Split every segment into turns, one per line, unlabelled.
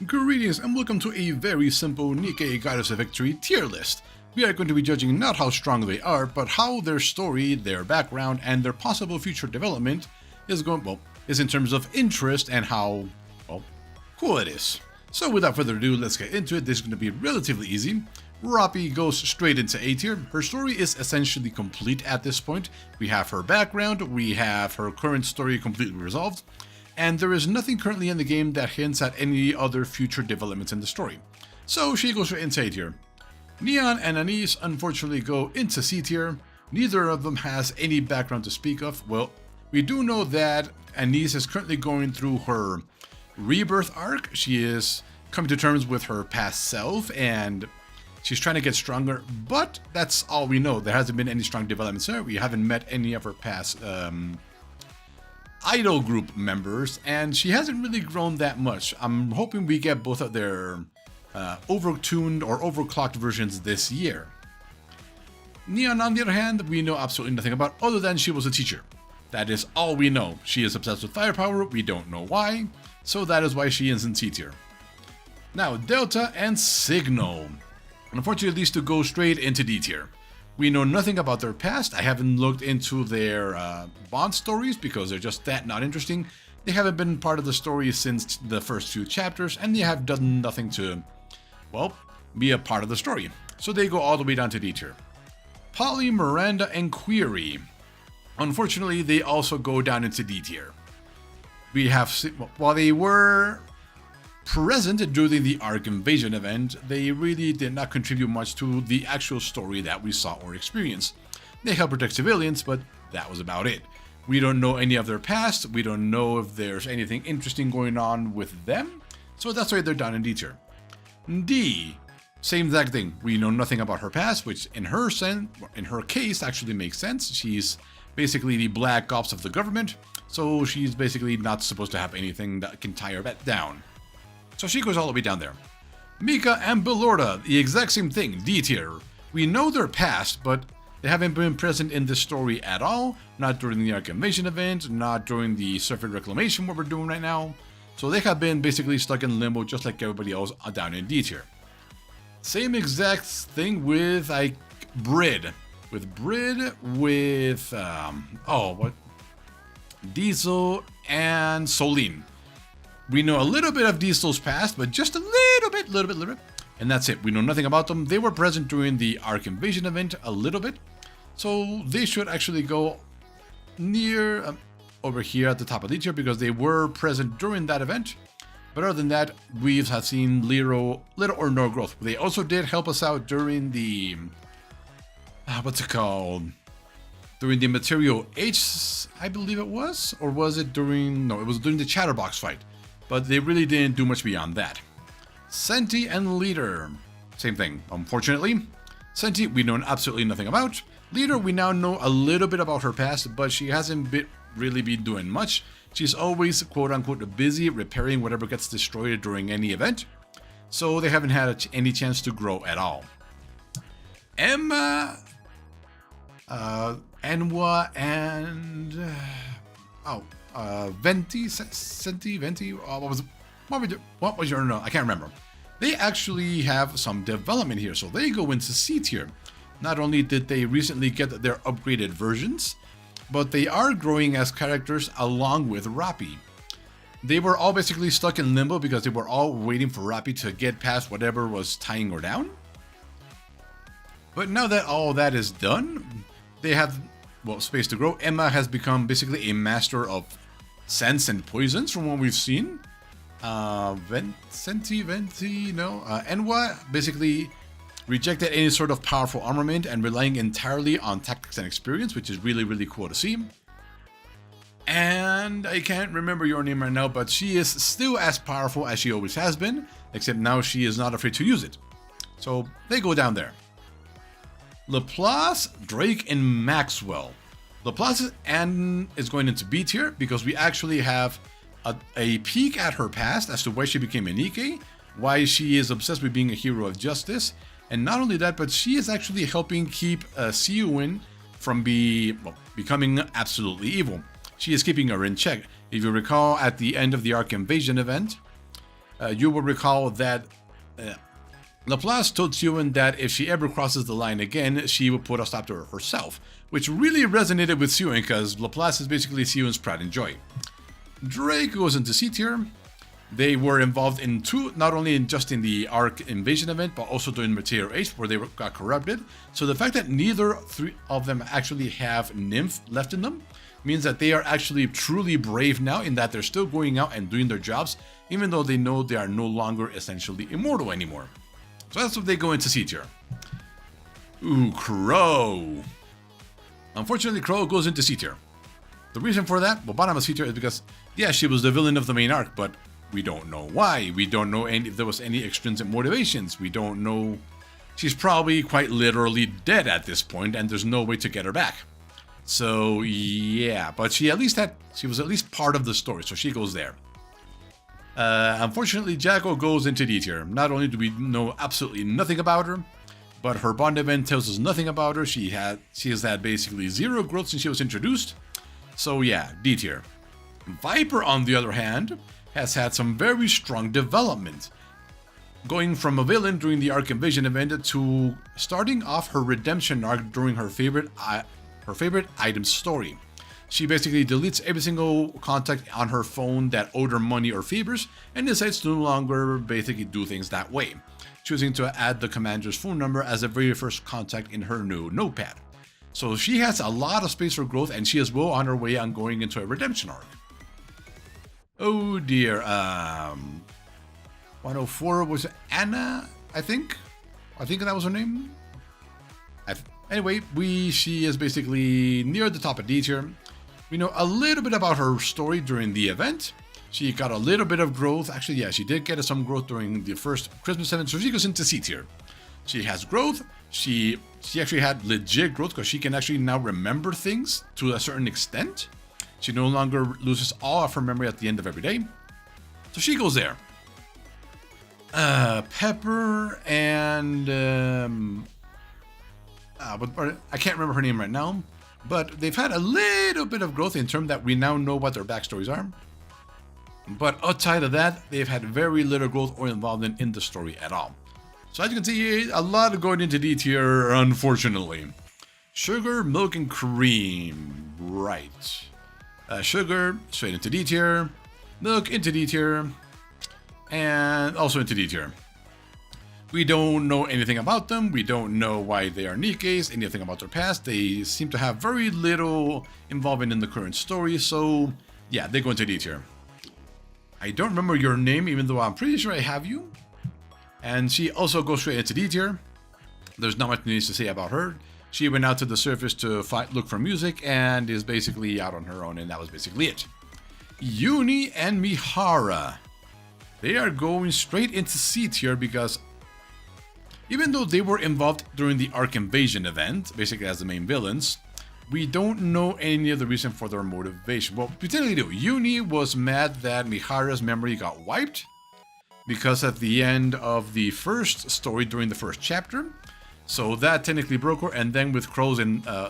Greetings and welcome to a very simple Nikke Goddess of Victory tier list. We are going to be judging not how strong they are, but how their story, their background, and their possible future development is in terms of interest and how, cool it is. So without further ado, let's get into it. This is going to be relatively easy. Rappi goes straight into A tier. Her story is essentially complete at this point. We have her background, we have her current story completely resolved, and there is nothing currently in the game that hints at any other future developments in the story. So she goes straight into A tier. Neon and Anise unfortunately go into C tier. Neither of them has any background to speak of. Well, we do know that Anise is currently going through her rebirth arc. She is coming to terms with her past self and she's trying to get stronger, but that's all we know. There hasn't been any strong developments there. We haven't met any of her past idol group members, and she hasn't really grown that much. I'm hoping we get both of their overtuned or overclocked versions this year. Neon, on the other hand, we know absolutely nothing about other than she was a teacher. That is all we know. She is obsessed with firepower, we don't know why, so that is why she is in C tier. Now, Delta and Signal. Unfortunately, these two go straight into D tier. We know nothing about their past. I haven't looked into their bond stories because they're just that not interesting. They haven't been part of the story since the first few chapters, and they have done nothing to, be a part of the story. So they go all the way down to D tier. Polly, Miranda, and Query. Unfortunately, they also go down into D tier. We have, while they were present during the Ark Invasion event, they really did not contribute much to the actual story that we saw or experienced. They helped protect civilians, but that was about it. We don't know any of their past, we don't know if there's anything interesting going on with them, so that's why they're down in D tier. D, same exact thing. We know nothing about her past, which in her case actually makes sense. She's basically the black ops of the government, so she's basically not supposed to have anything that can tie her back down. So she goes all the way down there. Mika and Belorda, the exact same thing, D tier. We know their past, but they haven't been present in this story at all. Not during the Ark Invasion event, not during the Surfeit Reclamation, what we're doing right now. So they have been basically stuck in limbo just like everybody else down in D tier. Same exact thing with Brid. Diesel and Solene. We know a little bit of Diesel's past, but just a little bit, and that's it. We know nothing about them. They were present during the Ark Invasion event a little bit, so they should actually go near over here at the top of the tier because they were present during that event. But other than that, we have seen little or no growth. They also did help us out during the during the Material H, I believe it was, or was it during? No, it was during the Chatterbox fight. But they really didn't do much beyond that. Senti and Leader, same thing. Unfortunately, Senti we know absolutely nothing about. Leader, we now know a little bit about her past, but she hasn't really been doing much. She's always quote-unquote busy repairing whatever gets destroyed during any event, so they haven't had any chance to grow at all. Emma, Enwa, and Venti, what was your no? I can't remember. They actually have some development here, so they go into C tier. Not only did they recently get their upgraded versions, but they are growing as characters along with Rappi. They were all basically stuck in limbo because they were all waiting for Rappi to get past whatever was tying her down. But now that all that is done, they have space to grow. Emma has become basically a master of scents and poisons from what we've seen. Enwa basically rejected any sort of powerful armament and relying entirely on tactics and experience, which is really cool to see. And I can't remember your name right now, but she is still as powerful as she always has been, except now she is not afraid to use it. So they go down there. Laplace, Drake, and Maxwell. Laplace is going into B tier because we actually have a peek at her past as to why she became a Nikke, why she is obsessed with being a hero of justice, and not only that, but she is actually helping keep Siuin from becoming absolutely evil. She is keeping her in check. If you recall, at the end of the Ark Invasion event, You will recall that Laplace told Sewin that if she ever crosses the line again, she would put a stop to her herself, which really resonated with Sewin because Laplace is basically Sewin's pride and joy. Drake goes into C tier. They were involved in not only just in the Ark Invasion event, but also during Meteor Age, where they got corrupted. So the fact that neither three of them actually have Nymph left in them means that they are actually truly brave now, in that they're still going out and doing their jobs, even though they know they are no longer essentially immortal anymore. So that's what they go into C tier. Ooh, Crow. Unfortunately, Crow goes into C tier. The reason for that, well, bottom of C tier, is because, yeah, she was the villain of the main arc, but we don't know why. We don't know if there was any extrinsic motivations. We don't know. She's probably quite literally dead at this point, and there's no way to get her back. So, yeah, but she was at least part of the story, so she goes there. Unfortunately, Jacko goes into D tier. Not only do we know absolutely nothing about her, but her Bond event tells us nothing about her. She has had basically zero growth since she was introduced. So yeah, D tier. Viper, on the other hand, has had some very strong development, going from a villain during the Ark Invasion event to starting off her redemption arc during her favorite item story. She basically deletes every single contact on her phone that owed her money or favors, and decides to no longer basically do things that way, choosing to add the commander's phone number as the very first contact in her new notepad. So she has a lot of space for growth, and she is well on her way on going into a redemption arc. Oh dear, 104 was Anna, I think that was her name. Anyway, she is basically near the top of D tier. We know a little bit about her story during the event. She got a little bit of growth. Actually, yeah, she did get some growth during the first Christmas event, so she goes into C tier. She has growth. She actually had legit growth because she can actually now remember things to a certain extent. She no longer loses all of her memory at the end of every day. So she goes there. Pepper and but I can't remember her name right now. But they've had a little bit of growth in terms that we now know what their backstories are. But outside of that, they've had very little growth or involvement in the story at all. So as you can see, a lot of going into D tier, unfortunately. Sugar, milk, and cream. Right. Sugar, straight into D tier. Milk, into D tier. And also into D tier. We don't know anything about them. We don't know why they are Nikkes, anything about their past. They seem to have very little involvement in the current story. So, yeah, they go into D tier. I don't remember your name, even though I'm pretty sure I have you. And she also goes straight into D tier. There's not much needs to say about her. She went out to the surface to look for music and is basically out on her own, and that was basically it. Uni and Mihara. They are going straight into C tier because even though they were involved during the Ark Invasion event, basically as the main villains, we don't know any of the reason for their motivation. Well, we technically do. Uni was mad that Mihara's memory got wiped because at the end of the first story during the first chapter, so that technically broke her, and then with Crow's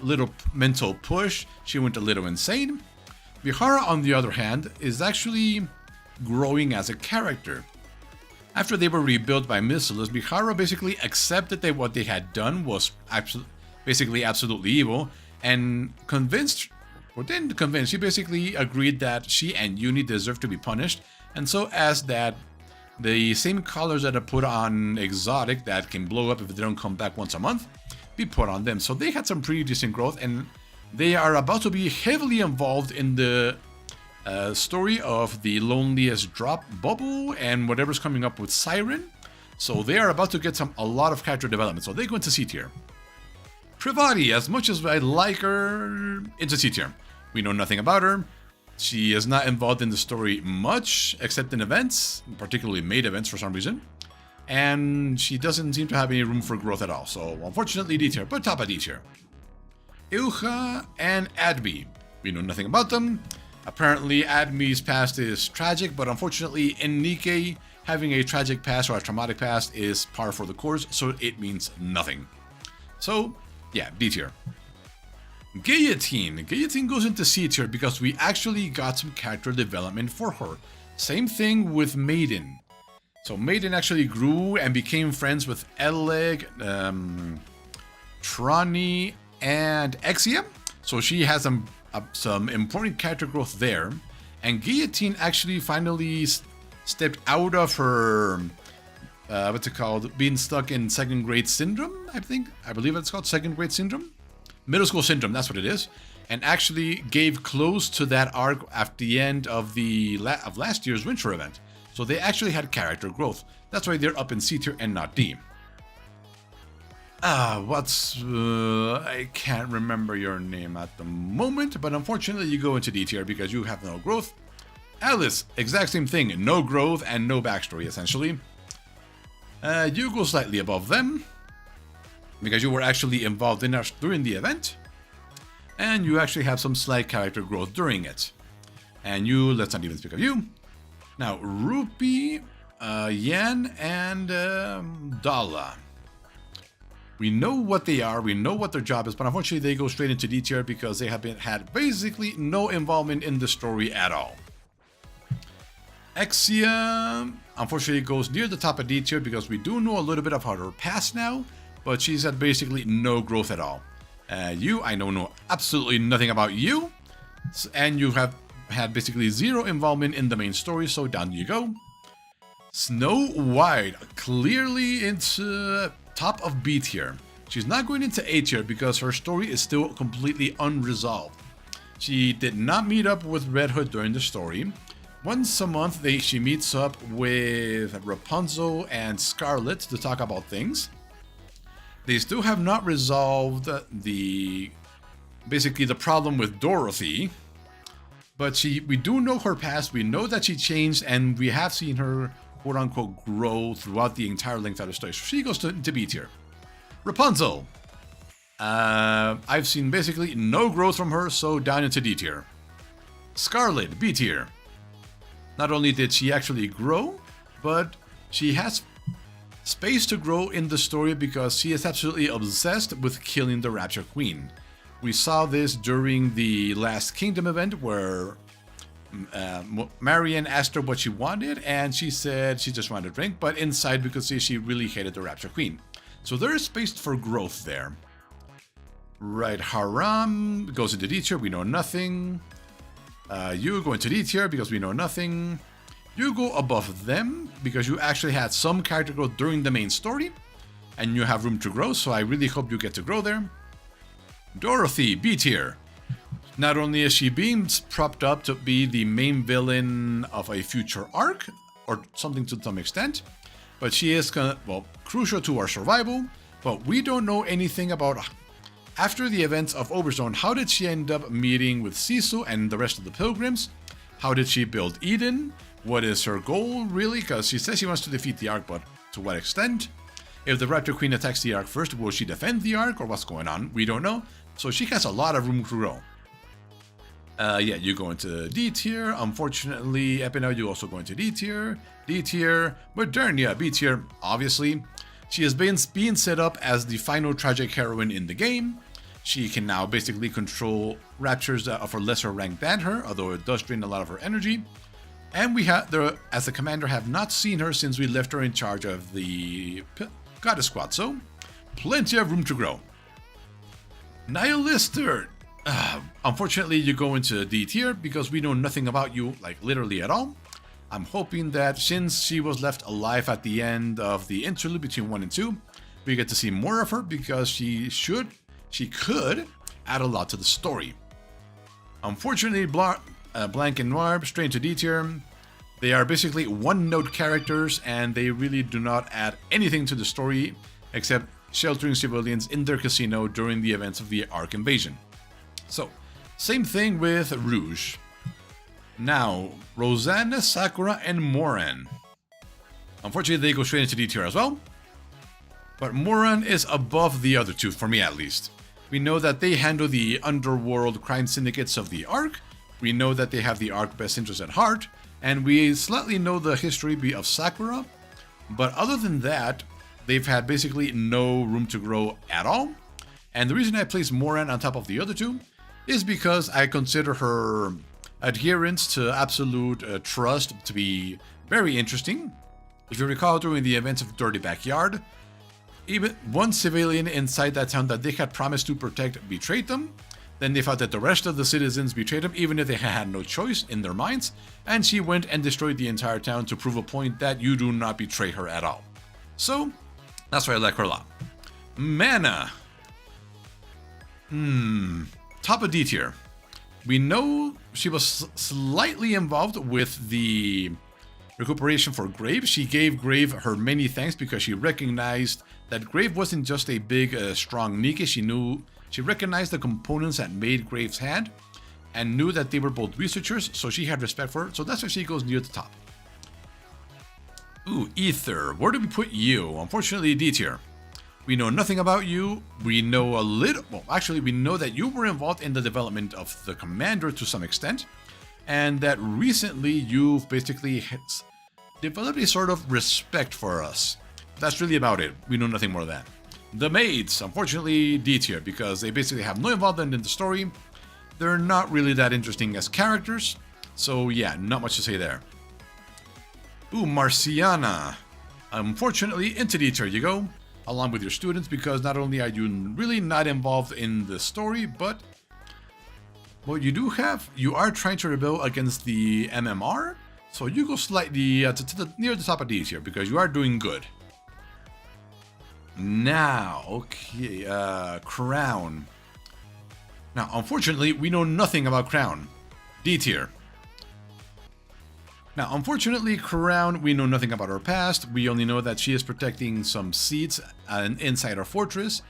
little mental push, she went a little insane. Mihara, on the other hand, is actually growing as a character. After they were rebuilt by Missiles, Mihara basically accepted that what they had done was absolutely evil, and she basically agreed that she and Uni deserved to be punished, and so as that the same colors that are put on Exotic that can blow up if they don't come back once a month be put on them. So they had some pretty decent growth, and they are about to be heavily involved in the story of the Loneliest Drop Bubble and whatever's coming up with Siren. So they are about to get a lot of character development. So they go into C tier. Privati, as much as I like her, into C tier. We know nothing about her. She is not involved in the story much, except in events, particularly maid events for some reason. And she doesn't seem to have any room for growth at all. So unfortunately D tier, but top of D tier. Ilha and Admi. We know nothing about them. Apparently, Admi's past is tragic, but unfortunately, in Nikke, having a tragic past or a traumatic past is par for the course, so it means nothing. So, yeah, D tier. Guillotine. Guillotine goes into C tier because we actually got some character development for her. Same thing with Maiden. So Maiden actually grew and became friends with Eleg, Trani, and Exia. So she has some important character growth there. And Guillotine actually finally stepped out of her, what's it called, being stuck in second grade syndrome, I believe it's called second grade syndrome? Middle school syndrome, that's what it is. And actually gave close to that arc at the end of last year's winter event. So they actually had character growth. That's why they're up in C tier and not D. I can't remember your name at the moment, but unfortunately you go into D tier because you have no growth. Alice, exact same thing, no growth and no backstory essentially. You go slightly above them, because you were actually involved in us during the event, and you actually have some slight character growth during it. And you, let's not even speak of you. Now, Rupee, Yen, and Dala. We know what they are, we know what their job is, but unfortunately they go straight into D tier because they have had basically no involvement in the story at all. Exia, unfortunately, goes near the top of D tier because we do know a little bit of her past now, but she's had basically no growth at all. You, I know absolutely nothing about you, and you have had basically zero involvement in the main story, so down you go. Snow White, clearly into top of B tier. She's not going into A tier because her story is still completely unresolved. She did not meet up with Red Hood during the story. Once a month, she meets up with Rapunzel and Scarlet to talk about things. They still have not resolved basically the problem with Dorothy. But we do know her past, we know that she changed, and we have seen her, quote-unquote, grow throughout the entire length of the story. So she goes to B tier. Rapunzel. I've seen basically no growth from her, so down into D tier. Scarlet, B tier. Not only did she actually grow, but she has space to grow in the story because she is absolutely obsessed with killing the Rapture Queen. We saw this during the last Kingdom event where Marianne asked her what she wanted and she said she just wanted a drink, but inside we could see she really hated the Rapture Queen. So there is space for growth there. Right, Haram goes into D tier, we know nothing. You go into D tier because we know nothing. You go above them because you actually had some character growth during the main story and you have room to grow, so I really hope you get to grow there. Dorothy, B tier. Not only is she being propped up to be the main villain of a future arc, or something to some extent, but she is, crucial to our survival, but we don't know anything about after the events of Overzone. How did she end up meeting with Sisu and the rest of the pilgrims? How did she build Eden? What is her goal, really? Because she says she wants to defeat the Ark, but to what extent? If the Raptor Queen attacks the Ark first, will she defend the Ark, or what's going on? We don't know. So she has a lot of room to grow. You go into D tier. Unfortunately, Epinel, you also go into D tier. D tier. Modernia, B tier, obviously. She has been being set up as the final tragic heroine in the game. She can now basically control raptures of a lesser rank than her, although it does drain a lot of her energy. And we as the commander, have not seen her since we left her in charge of the Goddess Squad, so plenty of room to grow. Nihilister. Unfortunately, you go into D tier because we know nothing about you, like literally at all. I'm hoping that since she was left alive at the end of the interlude between 1 and 2, we get to see more of her because she could add a lot to the story. Unfortunately, Blank and Noir straight into D tier. They are basically one-note characters and they really do not add anything to the story except sheltering civilians in their casino during the events of the Ark invasion. So, same thing with Rouge. Now, Rosanna, Sakura, and Moran. Unfortunately, they go straight into D tier as well. But Moran is above the other two, for me at least. We know that they handle the underworld crime syndicates of the Ark. We know that they have the Ark best interest at heart. And we slightly know the history of Sakura. But other than that, they've had basically no room to grow at all. And the reason I place Moran on top of the other two is because I consider her adherence to absolute trust to be very interesting. If you recall, during the events of Dirty Backyard, even one civilian inside that town that they had promised to protect betrayed them. Then they found that the rest of the citizens betrayed them, even if they had no choice in their minds, and she went and destroyed the entire town to prove a point that you do not betray her at all. So, that's why I like her a lot. Mana. Top of D tier. We know she was slightly involved with the recuperation for Grave. She gave Grave her many thanks because she recognized that Grave wasn't just a big, strong Nikke. She recognized the components that made Grave's hand and knew that they were both researchers, so she had respect for her. So that's why she goes near the top. Ooh, Ether. Where do we put you? Unfortunately, D tier. We know nothing about you. We know a little... Well, actually, we know that you were involved in the development of the Commander to some extent, and that recently you've basically developed a sort of respect for us. That's really about it. We know nothing more than that. The Maids, unfortunately, D tier, because they basically have no involvement in the story. They're not really that interesting as characters, so yeah, not much to say there. Ooh, Marciana. Unfortunately, into D tier you go, along with your students, because not only are you really not involved in the story, but what you do have, you are trying to rebel against the MMR, so you go slightly near the top of D tier, because you are doing good. Now, okay, Crown. Now, unfortunately, we know nothing about Crown. D tier. Now, unfortunately, Crown, we know nothing about her past. We only know that she is protecting some seeds inside her fortress.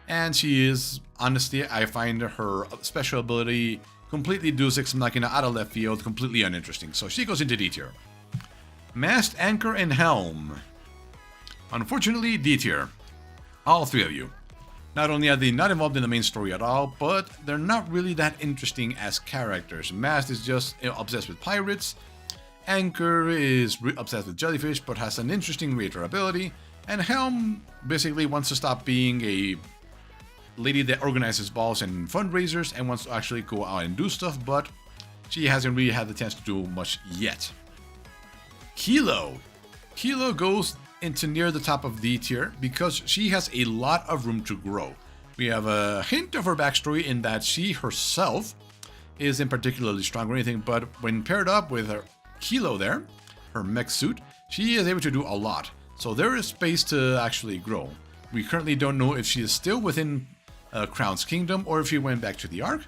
And she is, honestly, I find her special ability completely Deus Ex Machina out of left field, completely uninteresting. So she goes into D tier. Mast, Anchor, and Helm. Unfortunately, D tier. All three of you. Not only are they not involved in the main story at all, but they're not really that interesting as characters. Mast is just obsessed with pirates. Anchor is obsessed with jellyfish, but has an interesting raider ability. And Helm basically wants to stop being a lady that organizes balls and fundraisers and wants to actually go out and do stuff, but she hasn't really had the chance to do much yet. Kilo. Kilo goes into near the top of D tier because she has a lot of room to grow. We have a hint of her backstory in that she herself isn't particularly strong or anything, but when paired up with her Kilo there, her mech suit, she is able to do a lot. So there is space to actually grow. We currently don't know if she is still within Crown's kingdom or if she went back to the Ark,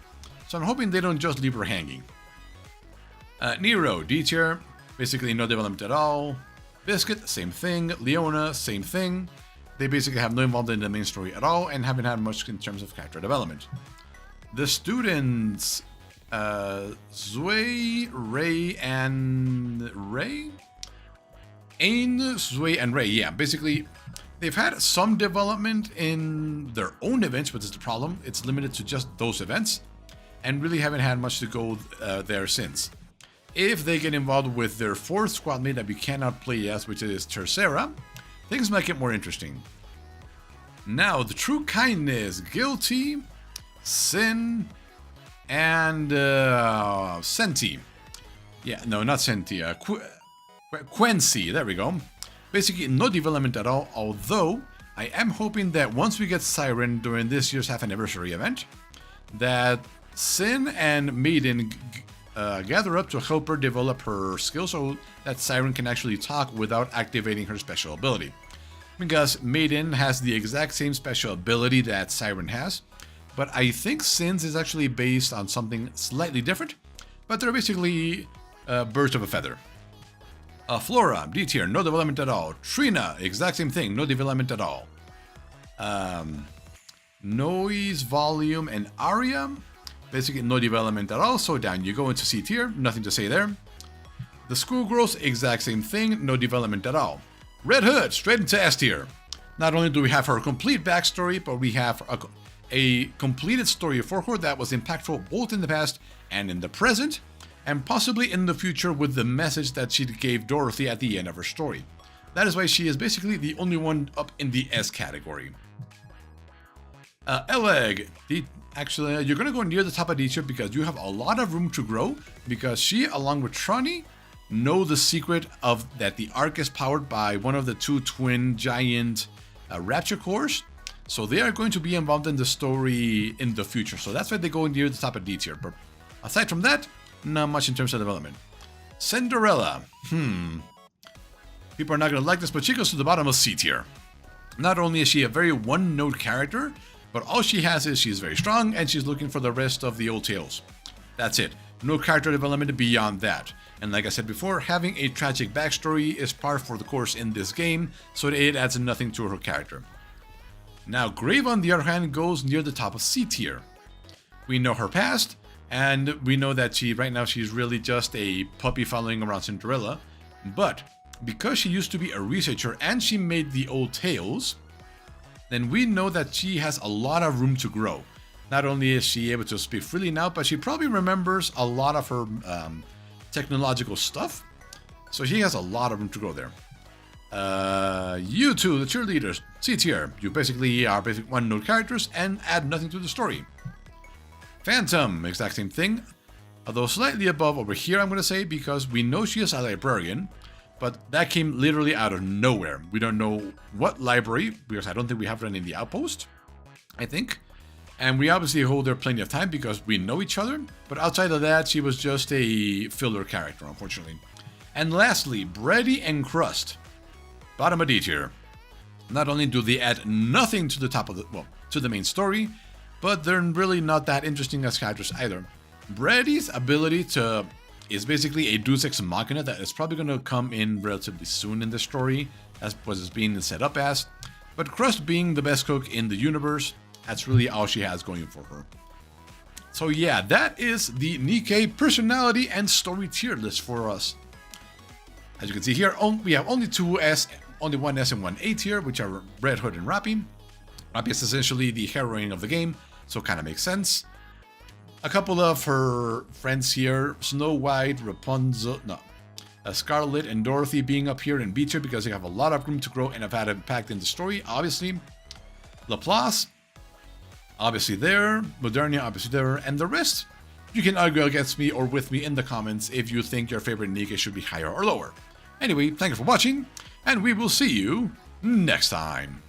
so I'm hoping they don't just leave her hanging. Nero, D tier, basically no development at all. Biscuit, same thing. Leona, same thing. They basically have no involvement in the main story at all and haven't had much in terms of character development. The students, Zui, Ray, and Ray? Ain, Zui, and Ray, yeah. Basically, they've had some development in their own events, but it's the problem. It's limited to just those events, and really haven't had much to go there since. If they get involved with their fourth squad mate that we cannot play as, which is Tercera, things might get more interesting. Now, the True Kindness, Guilty, Sin, and Senti. Yeah, no, not Senti. Quincy, there we go. Basically, no development at all, although I am hoping that once we get Siren during this year's half anniversary event, that Sin and Maiden gather up to help her develop her skills so that Siren can actually talk without activating her special ability. Because Maiden has the exact same special ability that Siren has, but I think Sin's is actually based on something slightly different, but they're basically birds of a feather. Flora, D tier, no development at all. Trina, exact same thing, no development at all. Noise, Volume, and Aria, basically no development at all, so down you go into C tier, nothing to say there. The Schoolgirls, exact same thing, no development at all. Red Hood, straight into S tier. Not only do we have her complete backstory, but we have a completed story for her that was impactful both in the past and in the present, and possibly in the future with the message that she gave Dorothy at the end of her story. That is why she is basically the only one up in the S category. Eleg, actually, you're going to go near the top of D tier because you have a lot of room to grow, because she, along with Trani, know the secret of that the arc is powered by one of the two twin giant rapture cores. So they are going to be involved in the story in the future. So that's why they go near the top of D tier. But aside from that, not much in terms of development. Cinderella. People are not going to like this, but she goes to the bottom of C tier. Not only is she a very one-note character, but all she has is she's very strong and she's looking for the rest of the old tales. That's it. No character development beyond that. And like I said before, having a tragic backstory is par for the course in this game, so it adds nothing to her character. Now, Grave on the other hand goes near the top of C tier. We know her past, and we know that right now she's really just a puppy following around Cinderella, but because she used to be a researcher and she made the old tales, then we know that she has a lot of room to grow. Not only is she able to speak freely now, but she probably remembers a lot of her technological stuff. So she has a lot of room to grow there. You two, the cheerleaders, C tier. You basically are one-note characters and add nothing to the story. Phantom, exact same thing. Although slightly above over here, I'm going to say, because we know she is a librarian. But that came literally out of nowhere. We don't know what library, because I don't think we have run in the outpost, I think. And we obviously hold her plenty of time because we know each other. But outside of that, she was just a filler character, unfortunately. And lastly, Bready and Crust. Bottom of D tier. Not only do they add nothing to the top of to the main story, but they're really not that interesting as characters either. Bready's ability is basically a Deus Ex Machina that is probably going to come in relatively soon in the story, as was it's being set up as. But Crust being the best cook in the universe, that's really all she has going for her. So yeah, that is the Nikke personality and story tier list for us. As you can see here, we have only one S and one A tier, which are Red Hood and Rappy. Rappy is essentially the heroine of the game, so kind of makes sense. A couple of her friends here, Snow White, Rapunzel, Scarlet and Dorothy being up here in B tier because they have a lot of room to grow and have had an impact in the story, obviously. Laplace, obviously there. Modernia, obviously there. And the rest, you can argue against me or with me in the comments if you think your favorite Nikke should be higher or lower. Anyway, thank you for watching, and we will see you next time.